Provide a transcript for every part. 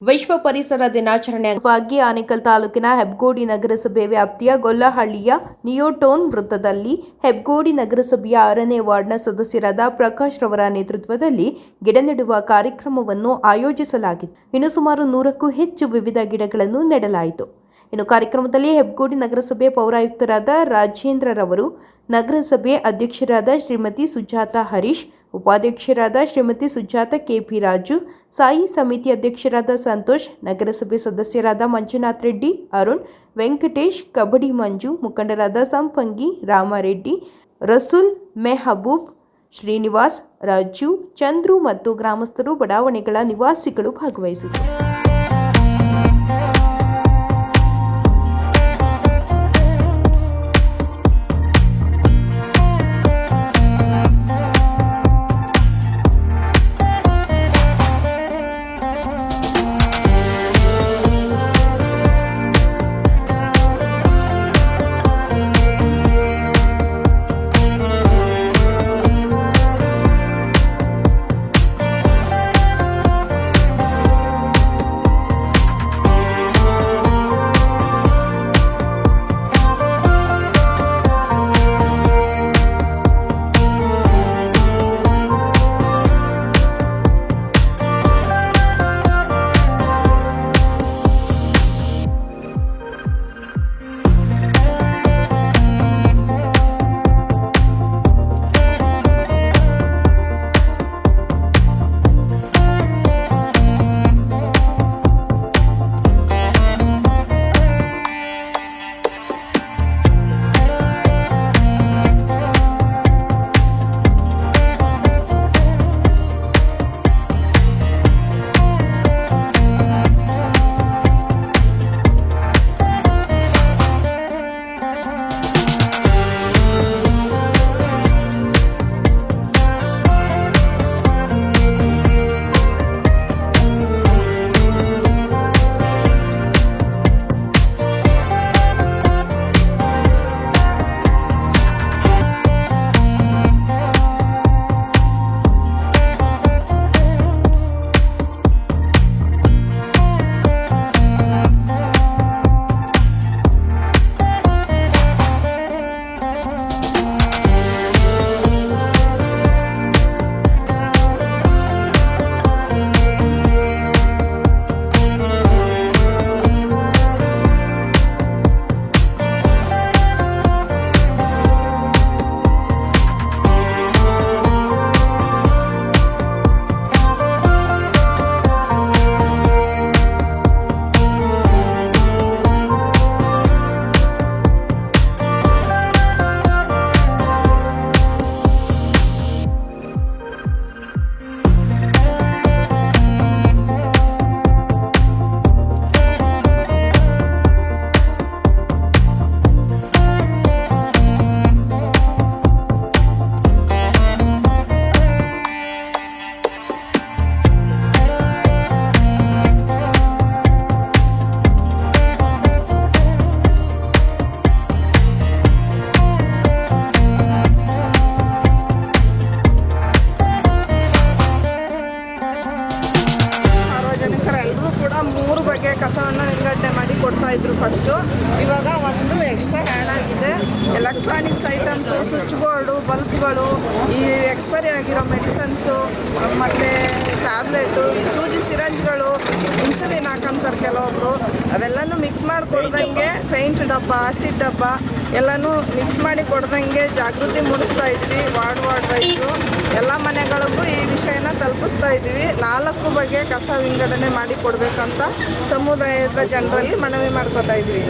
ವಿಶ್ವ ಪರಿಸರ ದಿನಾಚರಣೆ ಅಂಗವಾಗಿ ಆನೇಕಲ್ ತಾಲೂಕಿನ ಹೆಬ್ಗೋಡಿ ನಗರಸಭೆ ವ್ಯಾಪ್ತಿಯ ಗೊಲ್ಲಹಳ್ಳಿಯ ನಿಯೋಟೋನ್ ವೃತ್ತದಲ್ಲಿ ಹೆಬ್ಗೋಡಿ ನಗರಸಭೆಯ 6ನೇ ವಾರ್ಡ್ನ ಸದಸ್ಯರಾದ ಪ್ರಕಾಶ್ ರವರ ನೇತೃತ್ವದಲ್ಲಿ ಗಿಡ ನೆಡುವ ಕಾರ್ಯಕ್ರಮವನ್ನು ಆಯೋಜಿಸಲಾಗಿತ್ತು. ಇನ್ನು ಸುಮಾರು 100ಕ್ಕೂ ಹೆಚ್ಚು ವಿವಿಧ ಗಿಡಗಳನ್ನು ನೆಡಲಾಯಿತು. ಇನ್ನು ಕಾರ್ಯಕ್ರಮದಲ್ಲಿ ಹೆಬ್ಗೋಡಿ ನಗರಸಭೆ ಪೌರಾಯುಕ್ತರಾದ ರಾಜೇಂದ್ರ ರವರು, ನಗರಸಭೆ ಅಧ್ಯಕ್ಷರಾದ ಶ್ರೀಮತಿ ಸುಜಾತ ಹರೀಶ್, ಉಪಾಧ್ಯಕ್ಷರಾದ ಶ್ರೀಮತಿ ಸುಜಾತ ಕೆಪಿ ರಾಜು, ಸಾಯಿ ಸಮಿತಿ ಅಧ್ಯಕ್ಷರಾದ ಸಂತೋಷ್, ನಗರಸಭೆ ಸದಸ್ಯರಾದ ಮಂಜುನಾಥ್ ರೆಡ್ಡಿ, ಅರುಣ್, ವೆಂಕಟೇಶ್, ಕಬಡ್ಡಿ ಮಂಜು, ಮುಖಂಡರಾದ ಸಂಪಂಗಿ, ರಾಮರೆಡ್ಡಿ, ರಸೂಲ್, ಮೆಹಬೂಬ್, ಶ್ರೀನಿವಾಸ್, ರಾಜು, ಚಂದ್ರು ಮತ್ತು ಗ್ರಾಮಸ್ಥರು, ಬಡಾವಣೆಗಳ ನಿವಾಸಿಗಳು ಭಾಗವಹಿಸಿದರು. ಮೂರು ಬಗೆಯ ಕಸವನ್ನು ನಿರ್ವಹಣೆ ಮಾಡಿ ಕೊಡ್ತಾ ಇದ್ರು ಫಸ್ಟು. ಇವಾಗ ಒಂದು ಎಕ್ಸ್ಟ್ರಾ ಆ್ಯಡ್ ಆಗಿದೆ. ಎಲೆಕ್ಟ್ರಾನಿಕ್ಸ್ ಐಟಮ್ಸು, ಸ್ವಿಚ್ ಬೋರ್ಡು, ಬಲ್ಬ್ಗಳು, ಈ ಎಕ್ಸ್ಪೈರಿ ಆಗಿರೋ ಮೆಡಿಸನ್ಸು, ಮತ್ತು ಟ್ಯಾಬ್ಲೆಟು, ಈ ಸೂಜಿ ಸಿರಂಜ್ಗಳು, ಇನ್ಸುಲಿನ್ ಹಾಕಂತಾರೆ ಕೆಲವೊಬ್ಬರು, ಅವೆಲ್ಲನೂ ಮಿಕ್ಸ್ ಮಾಡಿ ಕೊಡ್ದಂಗೆ ಪೇಂಟ್ ಡಬ್ಬ, ಆಸಿಡ್ ಡಬ್ಬ ಎಲ್ಲನೂ ಮಿಕ್ಸ್ ಮಾಡಿ ಕೊಡ್ದಂಗೆ ಜಾಗೃತಿ ಮೂಡಿಸ್ತಾ ಇದ್ವಿ. ವಾರ್ಡ್ ವೈಸು ಎಲ್ಲ ಮನೆಗಳಿಗೂ ಈ ವಿಷಯನ ತಲುಪಿಸ್ತಾ ಇದ್ದೀವಿ. 4 ಬಗೆಯ ಕಸ ವಿಂಗಡಣೆ ಮಾಡಿ ಕೊಡಬೇಕಂತ ಸಮುದಾಯದ ಜನರಲ್ಲಿ ಮನವಿ ಮಾಡ್ಕೋತಾ ಇದ್ವಿ.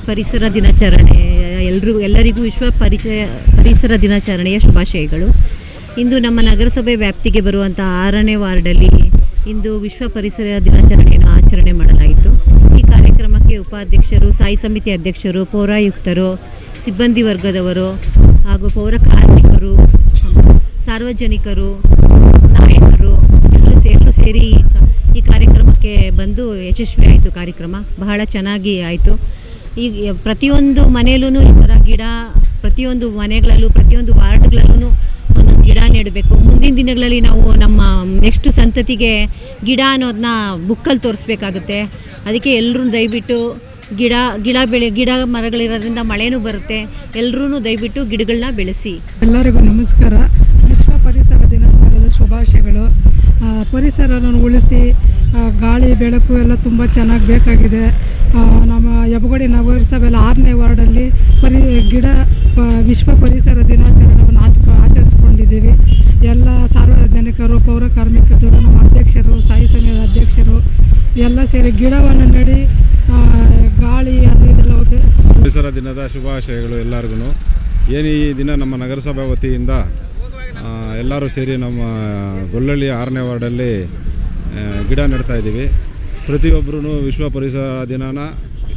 ಪರಿಸರ ದಿನಾಚರಣೆ ಎಲ್ಲರಿಗೂ ವಿಶ್ವ ಪರಿಸರ ದಿನಾಚರಣೆಯ ಶುಭಾಶಯಗಳು. ಇಂದು ನಮ್ಮ ನಗರಸಭೆ ವ್ಯಾಪ್ತಿಗೆ ಬರುವಂಥ 6ನೇ ವಾರ್ಡಲ್ಲಿ ಇಂದು ವಿಶ್ವ ಪರಿಸರ ದಿನಾಚರಣೆಯನ್ನು ಆಚರಣೆ ಮಾಡಲಾಯಿತು. ಈ ಕಾರ್ಯಕ್ರಮಕ್ಕೆ ಉಪಾಧ್ಯಕ್ಷರು, ಸ್ಥಾಯಿ ಸಮಿತಿ ಅಧ್ಯಕ್ಷರು, ಪೌರಾಯುಕ್ತರು, ಸಿಬ್ಬಂದಿ ವರ್ಗದವರು ಹಾಗೂ ಪೌರ ಕಾರ್ಮಿಕರು, ಸಾರ್ವಜನಿಕರು, ನಾಯಕರು ಎಲ್ಲರೂ ಸೇರಿ ಈ ಕಾರ್ಯಕ್ರಮಕ್ಕೆ ಬಂದು ಯಶಸ್ವಿ ಆಯಿತು. ಕಾರ್ಯಕ್ರಮ ಬಹಳ ಚೆನ್ನಾಗಿ ಆಯಿತು. ಈಗ ಪ್ರತಿಯೊಂದು ಮನೆಯಲ್ಲೂ ಈ ಥರ ಗಿಡ, ಪ್ರತಿಯೊಂದು ಮನೆಗಳಲ್ಲೂ ಪ್ರತಿಯೊಂದು ವಾರ್ಡ್ಗಳಲ್ಲೂ ಒಂದೊಂದು ಗಿಡ ನೆಡಬೇಕು. ಮುಂದಿನ ದಿನಗಳಲ್ಲಿ ನಾವು ನಮ್ಮ ನೆಕ್ಸ್ಟ್ ಸಂತತಿಗೆ ಗಿಡ ಅನ್ನೋದನ್ನ ಬುಕ್ಕಲ್ಲಿ ತೋರಿಸ್ಬೇಕಾಗುತ್ತೆ. ಅದಕ್ಕೆ ಎಲ್ಲರೂ ದಯವಿಟ್ಟು ಗಿಡ ಮರಗಳಿರೋದ್ರಿಂದ ಮಳೆನೂ ಬರುತ್ತೆ. ಎಲ್ಲರೂ ದಯವಿಟ್ಟು ಗಿಡಗಳನ್ನ ಬೆಳೆಸಿ. ಎಲ್ಲರಿಗೂ ನಮಸ್ಕಾರ. ವಿಶ್ವ ಪರಿಸರ ದಿನಾಚರಣೆಯ ಶುಭಾಶಯಗಳು. ಪರಿಸರವನ್ನು ಉಳಿಸಿ ಗಾಳಿ ಬೆಳಕು ಎಲ್ಲ ತುಂಬ ಚೆನ್ನಾಗಿ ಬೇಕಾಗಿದೆ. ನಮ್ಮ ಹೆಬ್ಬಗೋಡಿ ನಗರಸಭೆಯಲ್ಲಿ 6ನೇ ವಾರ್ಡಲ್ಲಿ ವಿಶ್ವ ಪರಿಸರ ದಿನಾಚರಣೆಯನ್ನು ಆಚರಿಸ್ಕೊಂಡಿದ್ದೀವಿ. ಎಲ್ಲ ಸಾರ್ವಜನಿಕರು, ಪೌರ ಕಾರ್ಮಿಕರು, ನಮ್ಮ ಅಧ್ಯಕ್ಷರು, ಸ್ಥಾಯಿ ಸಮಿತಿ ಅಧ್ಯಕ್ಷರು ಎಲ್ಲ ಸೇರಿ ಗಿಡವನ್ನು ನೆಡಿ ಗಾಳಿ ಅದೆಲ್ಲ ಹೋಗಿ ಪರಿಸರ ದಿನದ ಶುಭಾಶಯಗಳು ಎಲ್ಲರಿಗೂ. ಏನು ಈ ದಿನ ನಮ್ಮ ನಗರಸಭೆ ವತಿಯಿಂದ ಎಲ್ಲರೂ ಸೇರಿ ನಮ್ಮ ಗೊಲ್ಲಹಳ್ಳಿ 6ನೇ ವಾರ್ಡಲ್ಲಿ ಗಿಡ ನೆಡ್ತಾ ಇದ್ದೀವಿ. ಪ್ರತಿಯೊಬ್ಬರೂ ವಿಶ್ವ ಪರಿಸರ ದಿನನ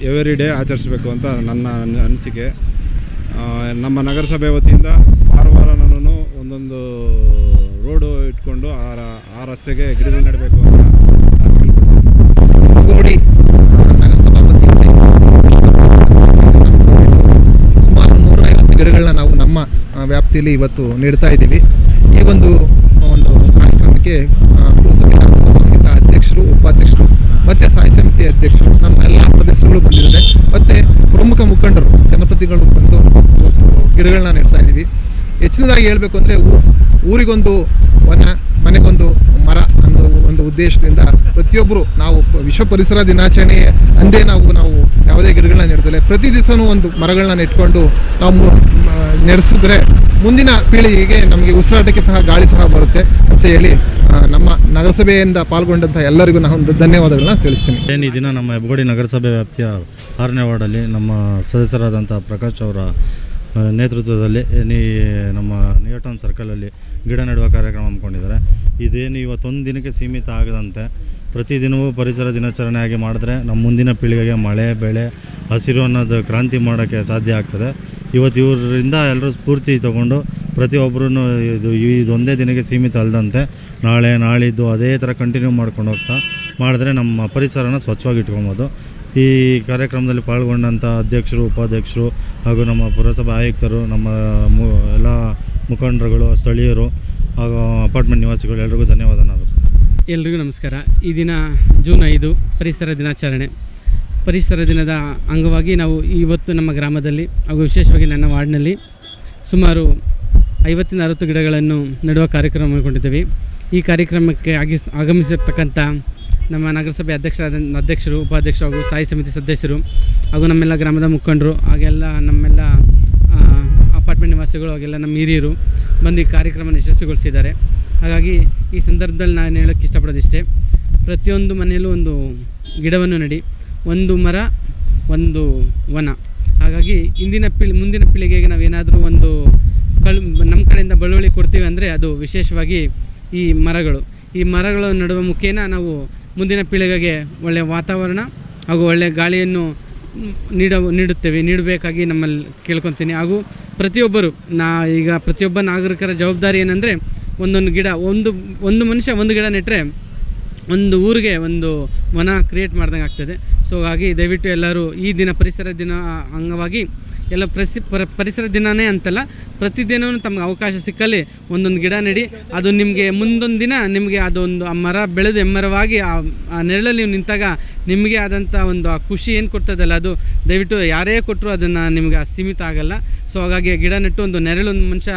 ಎವ್ರಿ ಡೇ ಆಚರಿಸಬೇಕು ಅಂತ ನನ್ನ ಅನಿಸಿಕೆ. ನಮ್ಮ ನಗರಸಭೆ ವತಿಯಿಂದ 6 ವಾರನೂ ಒಂದೊಂದು ರೋಡು ಇಟ್ಕೊಂಡು ಆ ರಸ್ತೆಗೆ ಗಿಡಗಳು ನೆಡಬೇಕು ಅಂತ ನೋಡಿ. ನಗರಸಭಾ ವತಿಯಿಂದ ಸುಮಾರು 150 ಗಿಡಗಳನ್ನ ನಾವು ನಮ್ಮ ವ್ಯಾಪ್ತಿಯಲ್ಲಿ ಇವತ್ತು ನೆಡ್ತಾ ಇದ್ದೀವಿ. ಈ ಒಂದು ಕಾರ್ಯಕ್ರಮಕ್ಕೆ ಪುರಸಭೆಯ ಸಂಬಂಧಿತ ಅಧ್ಯಕ್ಷರು, ಉಪಾಧ್ಯಕ್ಷರು ಮತ್ತು ಸ್ಥಾಯಿ ಸಮಿತಿ ಅಧ್ಯಕ್ಷರು, ನಮ್ಮ ಎಲ್ಲ ಸದಸ್ಯರುಗಳು ಬಂದಿದ್ದಾರೆ. ಮತ್ತು ಪ್ರಮುಖ ಮುಖಂಡರು, ಜನಪ್ರತಿನಿಧಿಗಳು ಬಂದು ಗಿಡಗಳನ್ನ ನೆಡ್ತಾ ಇದ್ದೀವಿ. ಹೆಚ್ಚಿನದಾಗಿ ಹೇಳಬೇಕು ಅಂದರೆ ಊರಿಗೊಂದು ವನ, ಮನೆಗೊಂದು ಮರ ಅನ್ನೋ ಒಂದು ಉದ್ದೇಶದಿಂದ ಪ್ರತಿಯೊಬ್ಬರು ನಾವು ವಿಶ್ವ ಪರಿಸರ ದಿನಾಚರಣೆ ಅಂದೇ ನಾವು ಯಾವುದೇ ಗಿಡಗಳನ್ನ ನೆಡ್ತೇವೆ. ಪ್ರತಿ ದಿವಸನೂ ಒಂದು ಮರಗಳನ್ನ ನೆಟ್ಕೊಂಡು ನಾವು ನಡೆಸಿದ್ರೆ ಮುಂದಿನ ಪೀಳಿಗೆಗೆ ನಮಗೆ ಉಸಿರಾಟಕ್ಕೆ ಸಹ ಗಾಳಿ ಸಹ ಬರುತ್ತೆ ಅಂತ ಹೇಳಿ ನಮ್ಮ ನಗರಸಭೆಯಿಂದ ಪಾಲ್ಗೊಂಡಂಥ ಎಲ್ಲರಿಗೂ ನಾವು ಧನ್ಯವಾದಗಳನ್ನ ತಿಳಿಸ್ತೀನಿ. ಈ ದಿನ ನಮ್ಮ ಹೆಬ್ಬಗೋಡಿ ನಗರಸಭೆ ವ್ಯಾಪ್ತಿಯ 6ನೇ ವಾರ್ಡಲ್ಲಿ ನಮ್ಮ ಸದಸ್ಯರಾದಂಥ ಪ್ರಕಾಶ್ ಅವರ ನೇತೃತ್ವದಲ್ಲಿ ನಮ್ಮ ನಿಯೋಟನ್ ಸರ್ಕಲಲ್ಲಿ ಗಿಡ ನೆಡುವ ಕಾರ್ಯಕ್ರಮ ಹಮ್ಮಿಕೊಂಡಿದ್ದಾರೆ. ಇದೇನು ಇವತ್ತೊಂದು ದಿನಕ್ಕೆ ಸೀಮಿತ ಆಗದಂತೆ ಪ್ರತಿದಿನವೂ ಪರಿಸರ ದಿನಾಚರಣೆಯಾಗಿ ಮಾಡಿದ್ರೆ ನಮ್ಮ ಮುಂದಿನ ಪೀಳಿಗೆಗೆ ಮಳೆ, ಬೆಳೆ, ಹಸಿರು ಅನ್ನೋದು ಕ್ರಾಂತಿ ಮಾಡೋಕ್ಕೆ ಸಾಧ್ಯ ಆಗ್ತದೆ. ಇವತ್ತು ಇವರಿಂದ ಎಲ್ಲರೂ ಸ್ಫೂರ್ತಿ ತಗೊಂಡು ಪ್ರತಿಯೊಬ್ಬರೂ ಇದೊಂದೇ ದಿನಕ್ಕೆ ಸೀಮಿತ ಅಲ್ಲದಂತೆ ನಾಳಿದ್ದು ಅದೇ ಥರ ಕಂಟಿನ್ಯೂ ಮಾಡ್ಕೊಂಡು ಮಾಡಿದ್ರೆ ನಮ್ಮ ಪರಿಸರನ ಸ್ವಚ್ಛವಾಗಿ ಇಟ್ಕೊಬೋದು. ಈ ಕಾರ್ಯಕ್ರಮದಲ್ಲಿ ಪಾಲ್ಗೊಂಡಂಥ ಅಧ್ಯಕ್ಷರು, ಉಪಾಧ್ಯಕ್ಷರು ಹಾಗೂ ನಮ್ಮ ಪುರಸಭಾ ಆಯುಕ್ತರು, ನಮ್ಮ ಎಲ್ಲ ಮುಖಂಡರುಗಳು, ಸ್ಥಳೀಯರು ಹಾಗೂ ಅಪಾರ್ಟ್ಮೆಂಟ್ ನಿವಾಸಿಗಳು ಎಲ್ರಿಗೂ ಧನ್ಯವಾದ ಅರ್ಪಿಸ್ತೀನಿ. ಎಲ್ರಿಗೂ ನಮಸ್ಕಾರ. ಈ ದಿನ ಜೂನ್ 5 ಪರಿಸರ ದಿನಾಚರಣೆ. ಪರಿಸರ ದಿನದ ಅಂಗವಾಗಿ ನಾವು ಇವತ್ತು ನಮ್ಮ ಗ್ರಾಮದಲ್ಲಿ ಹಾಗೂ ವಿಶೇಷವಾಗಿ ನನ್ನ ವಾರ್ಡ್ನಲ್ಲಿ ಸುಮಾರು 50-60 ಗಿಡಗಳನ್ನು ನೆಡುವ ಕಾರ್ಯಕ್ರಮ ಹಮ್ಮಿಕೊಂಡಿದ್ದೇವೆ. ಈ ಕಾರ್ಯಕ್ರಮಕ್ಕೆ ಆಗಮಿಸಿರ್ತಕ್ಕಂಥ ನಮ್ಮ ನಗರಸಭೆ ಅಧ್ಯಕ್ಷರು, ಉಪಾಧ್ಯಕ್ಷರು ಹಾಗೂ ಸ್ಥಾಯಿ ಸಮಿತಿ ಸದಸ್ಯರು ಹಾಗೂ ನಮ್ಮೆಲ್ಲ ಗ್ರಾಮದ ಮುಖಂಡರು ಹಾಗೆಲ್ಲ ನಮ್ಮೆಲ್ಲ ಅಪಾರ್ಟ್ಮೆಂಟ್ ನಿವಾಸಿಗಳು ಹಾಗೆಲ್ಲ ನಮ್ಮ ಹಿರಿಯರು ಬಂದು ಈ ಕಾರ್ಯಕ್ರಮವನ್ನು ಯಶಸ್ವಿಗೊಳಿಸಿದ್ದಾರೆ. ಹಾಗಾಗಿ ಈ ಸಂದರ್ಭದಲ್ಲಿ ನಾನು ಹೇಳೋಕ್ಕೆ ಇಷ್ಟಪಡೋದಿಷ್ಟೇ, ಪ್ರತಿಯೊಂದು ಮನೆಯಲ್ಲೂ ಒಂದು ಗಿಡವನ್ನು ನೆಡಿ, ಒಂದು ಮರ, ಒಂದು ವನ. ಹಾಗಾಗಿ ಮುಂದಿನ ಪೀಳಿಗೆಗೆ ನಾವೇನಾದರೂ ಒಂದು ನಮ್ಮ ಕಡೆಯಿಂದ ಬಳುವಳಿ ಕೊಡ್ತೀವಿ ಅಂದರೆ ಅದು ವಿಶೇಷವಾಗಿ ಈ ಮರಗಳು ನಡುವ ಮುಖೇನ ನಾವು ಮುಂದಿನ ಪೀಳಿಗೆಗೆ ಒಳ್ಳೆಯ ವಾತಾವರಣ ಹಾಗೂ ಒಳ್ಳೆಯ ಗಾಳಿಯನ್ನು ನೀಡಬೇಕಾಗಿ ನಮ್ಮಲ್ಲಿ ಕೇಳ್ಕೊತೀನಿ. ಹಾಗೂ ಪ್ರತಿಯೊಬ್ಬ ನಾಗರಿಕರ ಜವಾಬ್ದಾರಿ ಏನಂದರೆ ಒಂದೊಂದು ಗಿಡ, ಒಂದು ಮನುಷ್ಯ ಒಂದು ಗಿಡ ನೆಟ್ಟರೆ ಒಂದು ಊರಿಗೆ ಒಂದು ವನ ಕ್ರಿಯೇಟ್ ಮಾಡ್ದಂಗೆ ಆಗ್ತದೆ. ಸೊ ಹಾಗಾಗಿ ದಯವಿಟ್ಟು ಎಲ್ಲರೂ ಈ ದಿನ ಪರಿಸರ ದಿನ ಅಂಗವಾಗಿ ಎಲ್ಲ ಪರಿಸರ ದಿನವೇ ಅಂತಲ್ಲ, ಪ್ರತಿದಿನವೂ ತಮಗೆ ಅವಕಾಶ ಸಿಕ್ಕಲ್ಲಿ ಒಂದೊಂದು ಗಿಡ ನೆಡಿ. ಅದು ನಿಮಗೆ ಮುಂದೊಂದು ದಿನ ನಿಮಗೆ ಅದೊಂದು ಆ ಮರ ಬೆಳೆದು ಎಮ್ಮರವಾಗಿ ಆ ನೆರಳಲ್ಲಿ ನೀವು ನಿಂತಾಗ ನಿಮಗೆ ಆದಂಥ ಒಂದು ಆ ಖುಷಿ ಏನು ಕೊಡ್ತದಲ್ಲ, ಅದು ದಯವಿಟ್ಟು ಯಾರೇ ಕೊಟ್ಟರು ಅದನ್ನು ನಿಮಗೆ ಸೀಮಿತ ಆಗಲ್ಲ. ಸೊ ಹಾಗಾಗಿ ಗಿಡ ನೆಟ್ಟು ಒಂದು ನೆರಳೊಂದು ಮನುಷ್ಯ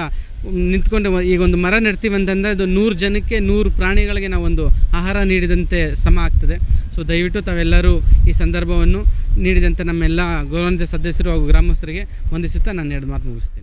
ನಿಂತ್ಕೊಂಡು ಈಗ ಒಂದು ಮರ ನೆಡ್ತೀವಿ ಅಂತಂದರೆ ಅದು 100 ಜನಕ್ಕೆ 100 ಪ್ರಾಣಿಗಳಿಗೆ ನಾವೊಂದು ಆಹಾರ ನೀಡಿದಂತೆ ಸಮ ಆಗ್ತದೆ. ಸೊ ದಯವಿಟ್ಟು ತಾವೆಲ್ಲರೂ ಈ ಸಂದರ್ಭವನ್ನು ನೀಡಿದಂತೆ ನಮ್ಮೆಲ್ಲ ಗೌರವಾನ್ವಿತ ಸದಸ್ಯರು ಹಾಗೂ ಗ್ರಾಮಸ್ಥರಿಗೆ ವಂದಿಸುತ್ತಾ ನಾನು 2 ಮಾತು ಮುಗಿಸ್ತೀನಿ.